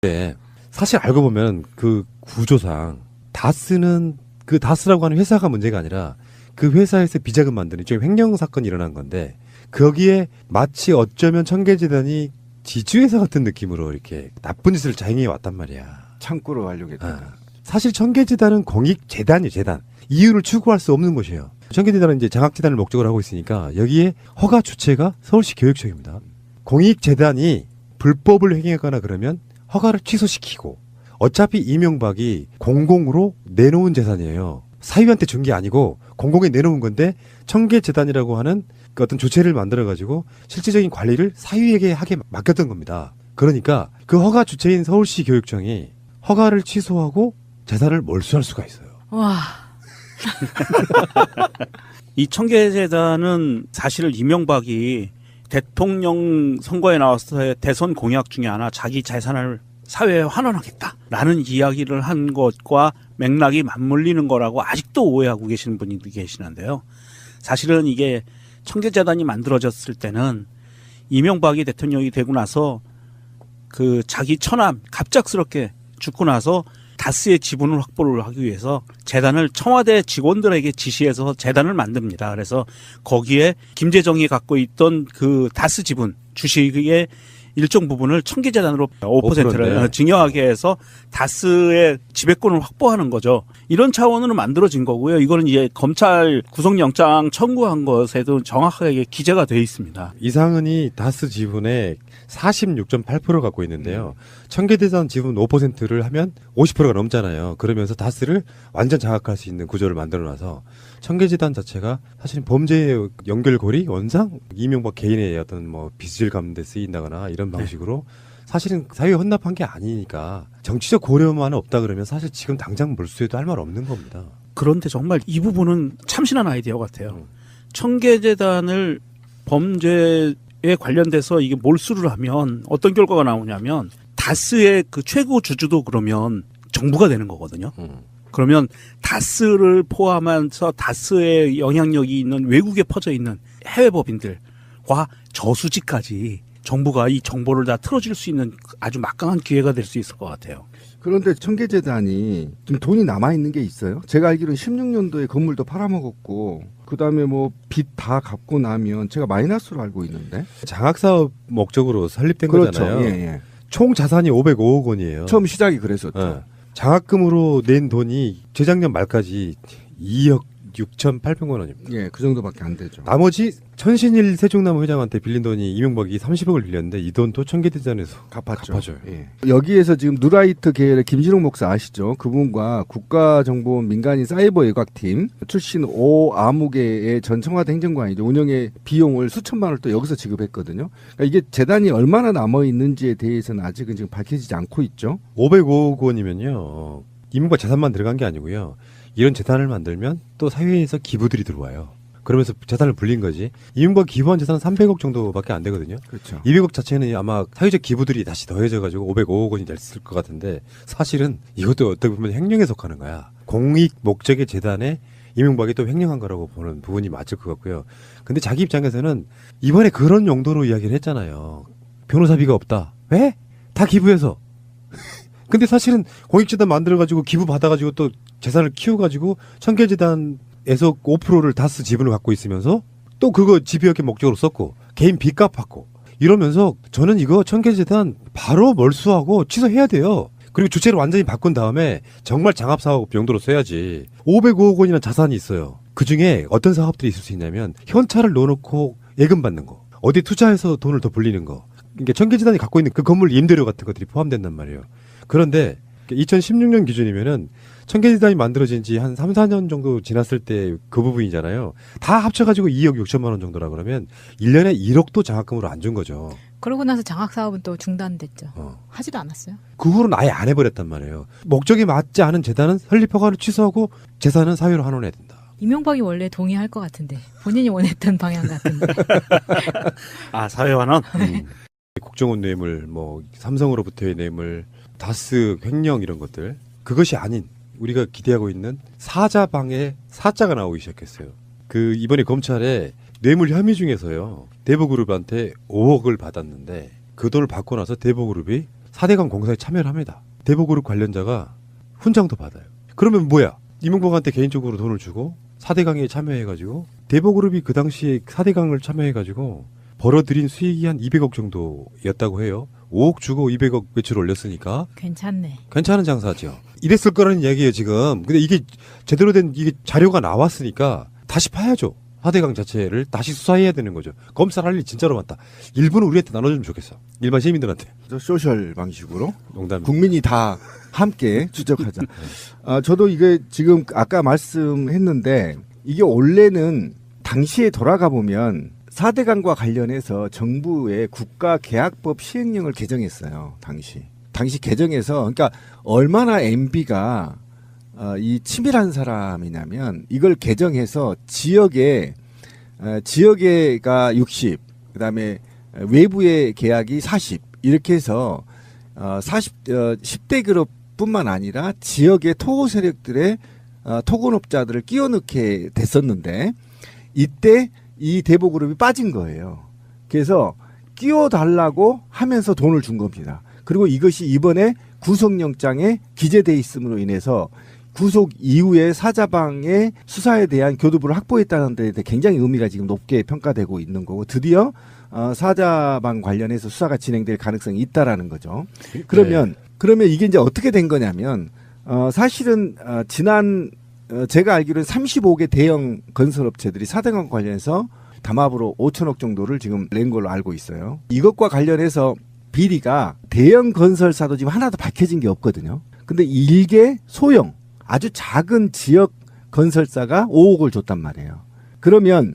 네. 사실 알고 보면 그 구조상 다스는 그 다스라고 하는 회사가 문제가 아니라 그 회사에서 비자금 만드는 일종의 횡령 사건이 일어난 건데 거기에 마치 어쩌면 청계재단이 지주회사 같은 느낌으로 이렇게 나쁜 짓을 자행해 왔단 말이야. 창구로 하려겠다. 사실 청계재단은 공익재단이에요, 재단. 이유를 추구할 수 없는 곳이에요. 청계재단은 이제 장학재단을 목적으로 하고 있으니까 여기에 허가 주체가 서울시 교육청입니다. 공익재단이 불법을 행했거나 그러면 허가를 취소시키고 어차피 이명박이 공공으로 내놓은 재산이에요. 사유한테 준 게 아니고 공공에 내놓은 건데 청계재단이라고 하는 그 어떤 주체를 만들어가지고 실질적인 관리를 사유에게 하게 맡겼던 겁니다. 그러니까 그 허가 주체인 서울시 교육청이 허가를 취소하고 재산을 몰수할 수가 있어요. 와. 이 청계재단은 사실 이명박이 대통령 선거에 나와서의 대선 공약 중에 하나 자기 재산을 사회에 환원하겠다라는 이야기를 한 것과 맥락이 맞물리는 거라고 아직도 오해하고 계시는 분이 계시는데요. 사실은 이게 청계재단이 만들어졌을 때는 이명박이 대통령이 되고 나서 그 자기 처남 갑작스럽게 죽고 나서 다스의 지분을 확보를 하기 위해서 재단을 청와대 직원들에게 지시해서 재단을 만듭니다. 그래서 거기에 김재정이 갖고 있던 그 다스 지분 주식의 일정 부분을 청계재단으로 5%를 증여하게 해서 다스의 지배권을 확보하는 거죠. 이런 차원으로 만들어진 거고요. 이거는 이제 검찰 구속영장 청구한 것에도 정확하게 기재가 되어 있습니다. 이상은이 다스 지분의 46.8% 갖고 있는데요. 청계재단 지분 5%를 하면 50%가 넘잖아요. 그러면서 다스를 완전 장악할 수 있는 구조를 만들어놔서 청계재단 자체가 사실은 범죄의 연결고리, 원상, 이명박 개인의 어떤 뭐 빚을 갚는 데 쓰인다거나 이런 방식으로 사실은 사회에 헌납한 게 아니니까 정치적 고려만 없다 그러면 사실 지금 당장 몰수해도 할 말 없는 겁니다. 그런데 정말 이 부분은 참신한 아이디어 같아요. 청계재단을 범죄에 관련돼서 이게 몰수를 하면 어떤 결과가 나오냐면 다스의 그 최고 주주도 그러면 정부가 되는 거거든요. 그러면 다스를 포함해서 다스의 영향력이 있는 외국에 퍼져 있는 해외 법인들과 저수지까지 정부가 이 정보를 다 틀어줄 수 있는 아주 막강한 기회가 될 수 있을 것 같아요. 그런데 청계재단이 좀 돈이 남아있는 게 있어요? 제가 알기로는 16년도에 건물도 팔아먹었고 그다음에 뭐 빚 다 갚고 나면 제가 마이너스로 알고 있는데. 장학사업 목적으로 설립된 그렇죠. 거잖아요. 예, 예. 총 자산이 505억 원이에요. 처음 시작이 그랬었죠. 네. 장학금으로 낸 돈이 재작년 말까지 2억 6,800만 원입니다. 예, 그 정도밖에 안 되죠. 나머지 천신일 세종나무 회장한테 빌린 돈이 이명박이 30억을 빌렸는데 이 돈도 청계재단에서 갚아줘요. 예. 여기에서 지금 누라이트 계열의 김진욱 목사 아시죠? 그분과 국가정보원 민간인 사이버 예각팀 출신 오 아무개의 전 청와대 행정관이죠. 운영의 비용을 수천만 원을 또 여기서 지급했거든요. 그러니까 이게 재단이 얼마나 남아 있는지에 대해서는 아직은 지금 밝혀지지 않고 있죠. 505억 원이면요. 이명박 재산만 들어간 게 아니고요. 이런 재단을 만들면 또 사회에서 기부들이 들어와요. 그러면서 재산을 불린 거지. 이명박 기부한 재산은 300억 정도밖에 안 되거든요. 그렇죠. 200억 자체는 아마 사회적 기부들이 다시 더해져가지고 505억 원이 됐을 것 같은데 사실은 이것도 어떻게 보면 횡령에 속하는 거야. 공익 목적의 재단에 이명박이 또 횡령한 거라고 보는 부분이 맞을 것 같고요. 근데 자기 입장에서는 이번에 그런 용도로 이야기를 했잖아요. 변호사비가 없다. 왜? 다 기부해서. 근데 사실은 공익재단 만들어가지고 기부 받아가지고 또 재산을 키워가지고 청계재단에서 5%를 다스 지분을 갖고 있으면서 또 그거 집유학의 목적으로 썼고 개인 빚값 받고 이러면서 저는 이거 청계재단 바로 몰수하고 취소해야 돼요. 그리고 주체를 완전히 바꾼 다음에 정말 장합사업 용도로 써야지. 505억 원이나 자산이 있어요. 그중에 어떤 사업들이 있을 수 있냐면 현찰을 넣어놓고 예금 받는 거, 어디 투자해서 돈을 더 불리는 거. 그러니까 청계재단이 갖고 있는 그 건물 임대료 같은 것들이 포함된단 말이에요. 그런데 2016년 기준이면은 청계재단이 만들어진 지 한 3, 4년 정도 지났을 때 그 부분이잖아요. 다 합쳐가지고 2억 6천만 원 정도라 그러면 1년에 1억도 장학금으로 안 준 거죠. 그러고 나서 장학사업은 또 중단됐죠. 하지도 않았어요. 그 후로는 아예 안 해버렸단 말이에요. 목적에 맞지 않은 재단은 설립허가를 취소하고 재산은 사회로 환원해야 된다. 이명박이 원래 동의할 것 같은데 본인이 원했던 방향 같은데. 아, 사회환원? 국정원 뇌물, 뭐 삼성으로부터의 뇌물, 다스 횡령 이런 것들 그것이 아닌 우리가 기대하고 있는 사자방의 사자가 나오기 시작했어요. 그 이번에 검찰에 뇌물 혐의 중에서요 대보그룹한테 5억을 받았는데 그 돈을 받고 나서 대보그룹이 4대강 공사에 참여를 합니다. 대보그룹 관련자가 훈장도 받아요. 그러면 뭐야? 이명박한테 개인적으로 돈을 주고 4대강에 참여해가지고 대보그룹이 그 당시에 4대강을 참여해가지고 벌어들인 수익이 한 200억 정도였다고 해요. 5억 주고 200억 매출 올렸으니까 괜찮네. 괜찮은 장사죠. 이랬을 거라는 얘기예요 지금. 근데 이게 제대로 된 이게 자료가 나왔으니까 다시 파야죠. 4대강 자체를 다시 수사해야 되는 거죠. 검찰 할 일 진짜로 많다. 일부는 우리한테 나눠주면 좋겠어. 일반 시민들한테. 소셜 방식으로 농담. 국민이 다 함께 추적하자. 저도 이게 지금 아까 말씀했는데 이게 원래는 당시에 돌아가 보면 4대강과 관련해서 정부의 국가계약법 시행령을 개정했어요. 당시 개정해서 그러니까 얼마나 MB가 이 치밀한 사람이냐면 이걸 개정해서 지역에가 60, 그다음에 외부의 계약이 40 이렇게 해서 10대 그룹뿐만 아니라 지역의 토호 세력들의 토건업자들을 끼워넣게 됐었는데 이때 이 대보그룹이 빠진 거예요. 그래서 끼워달라고 하면서 돈을 준 겁니다. 그리고 이것이 이번에 구속영장에 기재돼 있음으로 인해서 구속 이후에 사자방의 수사에 대한 교두부를 확보했다는 데 굉장히 의미가 지금 높게 평가되고 있는 거고 드디어 사자방 관련해서 수사가 진행될 가능성이 있다라는 거죠. 그러면 이게 이제 어떻게 된 거냐면 사실은 지난 제가 알기로는 35개 대형 건설업체들이 4대강 관련해서 담합으로 5천억 정도를 지금 낸 걸로 알고 있어요. 이것과 관련해서 비리가 대형 건설사도 지금 하나도 밝혀진 게 없거든요. 근데 일개 소형 아주 작은 지역 건설사가 5억을 줬단 말이에요. 그러면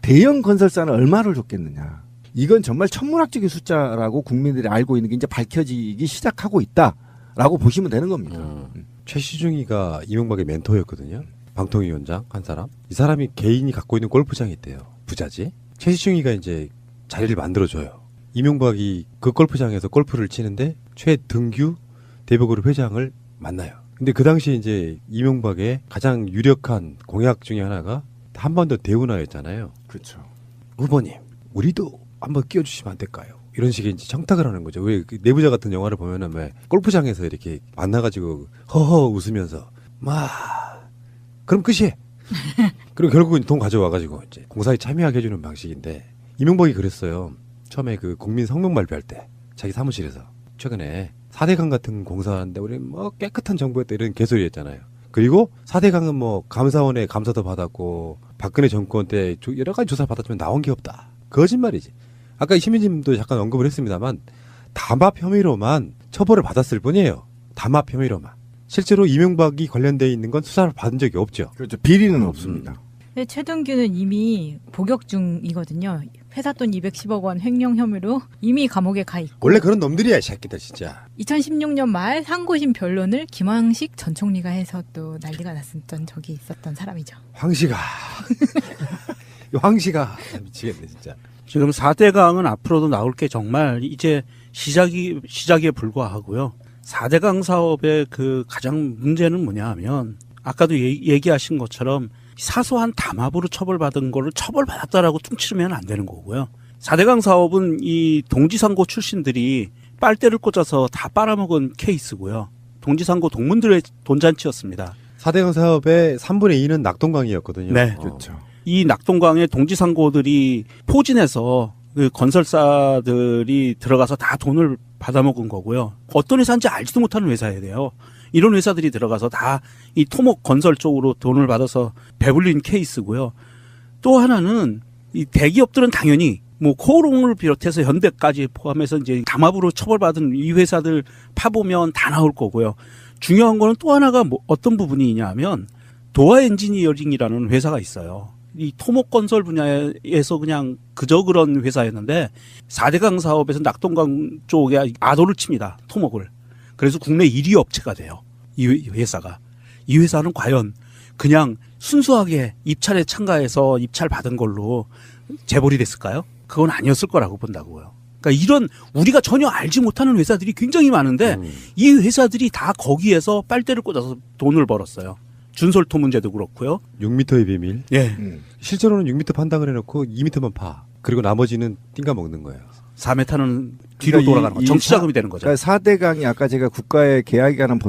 대형 건설사는 얼마를 줬겠느냐. 이건 정말 천문학적인 숫자라고 국민들이 알고 있는 게 이제 밝혀지기 시작하고 있다라고 보시면 되는 겁니다. 최시중이가 이명박의 멘토였거든요. 방통위원장 한 사람. 이 사람이 개인이 갖고 있는 골프장이 있대요. 부자지. 최시중이가 이제 자리를 만들어줘요. 이명박이 그 골프장에서 골프를 치는데 최등규 대보그룹 회장을 만나요. 근데 그 당시 이제 이명박의 가장 유력한 공약 중에 하나가 한반도 대운하였잖아요. 그렇죠. 후보님, 우리도 한번 끼워주시면 안 될까요? 이런 식의 이제 청탁을 하는 거죠. 왜 그 내부자 같은 영화를 보면은 왜 골프장에서 이렇게 만나가지고 허허 웃으면서 그럼 끝이에요. 그리고 결국은 돈 가져와가지고 이제 공사에 참여하게 해주는 방식인데 이명박이 그랬어요. 처음에 그 국민 성명 발표할 때 자기 사무실에서 최근에 4대강 같은 공사하는데 우리 뭐 깨끗한 정부였다 이런 개소리였잖아요. 그리고 4대강은 뭐 감사원의 감사도 받았고 박근혜 정권 때 여러 가지 조사를 받았지만 나온 게 없다. 거짓말이지. 아까 시민님도 잠깐 언급을 했습니다만 담합 혐의로만 처벌을 받았을 뿐이에요. 담합 혐의로만. 실제로 이명박이 관련돼 있는 건 수사를 받은 적이 없죠. 그렇죠. 비리는 없습니다. 근데 최동규는 이미 복역 중이거든요. 회사 돈 210억 원 횡령 혐의로 이미 감옥에 가 있고 원래 그런 놈들이야 이 새끼들 진짜. 2016년 말 상고심 변론을 김황식 전 총리가 해서 또 난리가 났었던 적이 있었던 사람이죠. 황씨가 황씨가 미치겠네 진짜. 지금 4대강은 앞으로도 나올 게 정말 이제 시작에 불과하고요. 4대강 사업의 그 가장 문제는 뭐냐 하면 아까도 얘기하신 것처럼 사소한 담합으로 처벌받은 거를 처벌받았다라고 퉁치면 안 되는 거고요. 4대강 사업은 이 동지상고 출신들이 빨대를 꽂아서 다 빨아먹은 케이스고요. 동지상고 동문들의 돈잔치였습니다. 4대강 사업의 3분의 2는 낙동강이었거든요. 네. 그렇죠. 이 낙동강에 동지상고들이 포진해서 그 건설사들이 들어가서 다 돈을 받아먹은 거고요. 어떤 회사인지 알지도 못하는 회사예요. 이런 회사들이 들어가서 다 이 토목 건설 쪽으로 돈을 받아서 배불린 케이스고요. 또 하나는 이 대기업들은 당연히 뭐 코오롱을 비롯해서 현대까지 포함해서 이제 담합으로 처벌받은 이 회사들 파보면 다 나올 거고요. 중요한 거는 또 하나가 뭐 어떤 부분이냐 하면 도화 엔지니어링이라는 회사가 있어요. 이 토목 건설 분야에서 그냥 그저 그런 회사였는데 4대강 사업에서 낙동강 쪽에 아도를 칩니다. 토목을. 그래서 국내 1위 업체가 돼요. 이 회사가. 이 회사는 과연 그냥 순수하게 입찰에 참가해서 입찰 받은 걸로 재벌이 됐을까요? 그건 아니었을 거라고 본다고요. 그러니까 이런 우리가 전혀 알지 못하는 회사들이 굉장히 많은데 이 회사들이 다 거기에서 빨대를 꽂아서 돈을 벌었어요. 준솔토 문제도 그렇고요. 6m의 비밀. 예. 실제로는 6m 판당을 해놓고 2m만 파. 그리고 나머지는 띵가 먹는 거예요. 4m는 뒤로 그러니까 돌아가는 거. 정치 자금이 되는 거죠. 그러니까 4대강이 아까 제가 국가의 계약에 관한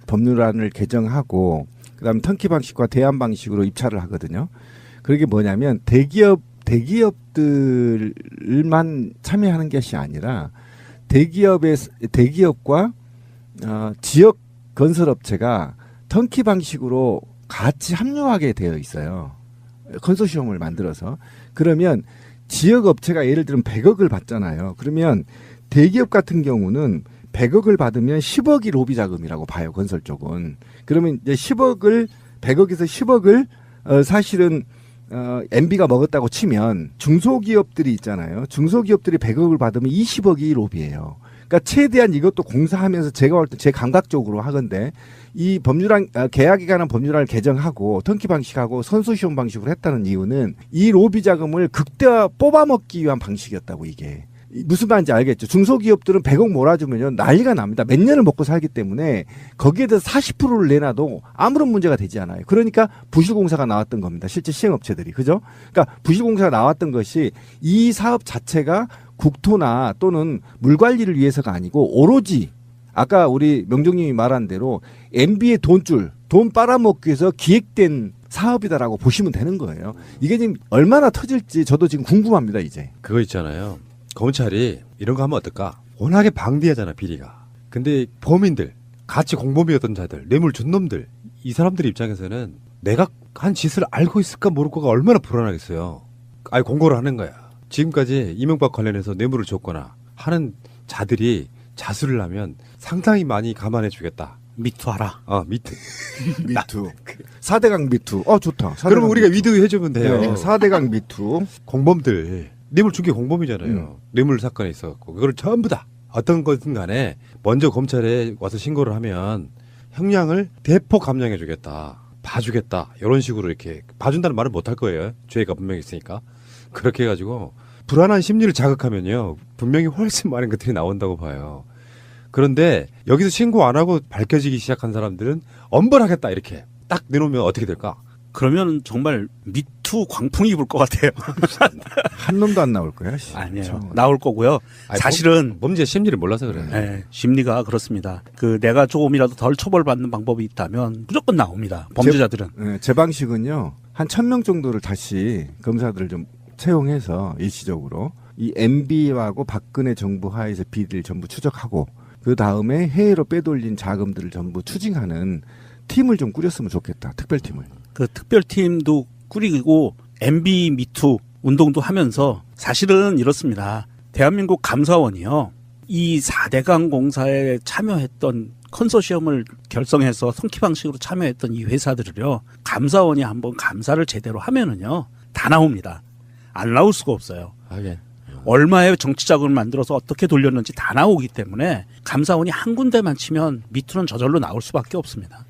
법률안을 개정하고 그다음에 턴키 방식과 대안 방식으로 입찰을 하거든요. 그게 뭐냐면 대기업들만 참여하는 것이 아니라 대기업과 지역 건설업체가 턴키 방식으로 같이 합류하게 되어 있어요. 컨소시엄을 만들어서. 그러면 지역 업체가 예를 들면 100억을 받잖아요. 그러면 대기업 같은 경우는 100억을 받으면 10억이 로비 자금이라고 봐요. 건설 쪽은. 그러면 이제 100억에서 10억을 사실은 MB가 먹었다고 치면 중소기업들이 있잖아요. 중소기업들이 100억을 받으면 20억이 로비예요. 그러니까 최대한 이것도 공사하면서 제가 볼 때 제 감각적으로 하건데 이 법률안 계약에 관한 법률안을 개정하고 턴키 방식하고 선소시험 방식으로 했다는 이유는 이 로비 자금을 극대화 뽑아먹기 위한 방식이었다고 이게. 무슨 말인지 알겠죠. 중소기업들은 100억 몰아주면요 난리가 납니다. 몇 년을 먹고 살기 때문에 거기에 대해서 40%를 내놔도 아무런 문제가 되지 않아요. 그러니까 부실공사가 나왔던 겁니다. 실제 시행업체들이. 그죠? 그러니까 부실공사가 나왔던 것이 이 사업 자체가 국토나 또는 물 관리를 위해서가 아니고 오로지 아까 우리 명정님이 말한 대로 MB의 돈 빨아먹기 위해서 기획된 사업이다라고 보시면 되는 거예요. 이게 지금 얼마나 터질지 저도 지금 궁금합니다, 이제. 그거 있잖아요. 검찰이 이런 거 하면 어떨까? 워낙에 방대하잖아, 비리가. 근데 범인들, 같이 공범이었던 자들, 뇌물 준 놈들, 이 사람들 입장에서는 내가 한 짓을 알고 있을까 모를까가 얼마나 불안하겠어요. 아예 공고를 하는 거야. 지금까지 이명박 관련해서 뇌물을 줬거나 하는 자들이 자수를 하면 상당히 많이 감안해 주겠다. 미투하라. 미투. 미투. 4대강 미투. 좋다. 4대강 그러면 우리가 미투. 위드 해주면 돼요. 네, 4대강 미투. 공범들, 뇌물 준 게 공범이잖아요. 뇌물 사건에 있어갖고. 그걸 전부 다 어떤 것든 간에 먼저 검찰에 와서 신고를 하면 형량을 대폭 감량해 주겠다. 봐주겠다. 이런 식으로 이렇게 봐준다는 말은 못 할 거예요. 죄가 분명히 있으니까. 그렇게 해가지고 불안한 심리를 자극하면요. 분명히 훨씬 많은 것들이 나온다고 봐요. 그런데 여기서 신고 안 하고 밝혀지기 시작한 사람들은 엄벌하겠다 이렇게 딱 내놓으면 어떻게 될까? 그러면 정말 미투 광풍이 불 것 같아요. 한 놈도 안 나올 거야. 씨. 아니에요. 나올 거고요. 아니, 사실은 범죄 심리를 몰라서 그래요. 네, 심리가 그렇습니다. 내가 조금이라도 덜 처벌받는 방법이 있다면 무조건 나옵니다. 범죄자들은. 제 방식은요. 한 1000명 정도를 다시 검사들을 좀 채용해서 일시적으로 이 MB하고 박근혜 정부 하에서 비리를 전부 추적하고 그 다음에 해외로 빼돌린 자금들을 전부 추징하는 팀을 좀 꾸렸으면 좋겠다. 특별팀을. 그 특별팀도 꾸리고 MB 미투 운동도 하면서 사실은 이렇습니다. 대한민국 감사원이요. 이 4대강 공사에 참여했던 컨소시엄을 결성해서 성키 방식으로 참여했던 이 회사들을요. 감사원이 한번 감사를 제대로 하면은요. 다 나옵니다. 안 나올 수가 없어요. 하긴. 얼마의 정치자금을 만들어서 어떻게 돌렸는지 다 나오기 때문에 감사원이 한 군데만 치면 미투는 저절로 나올 수밖에 없습니다.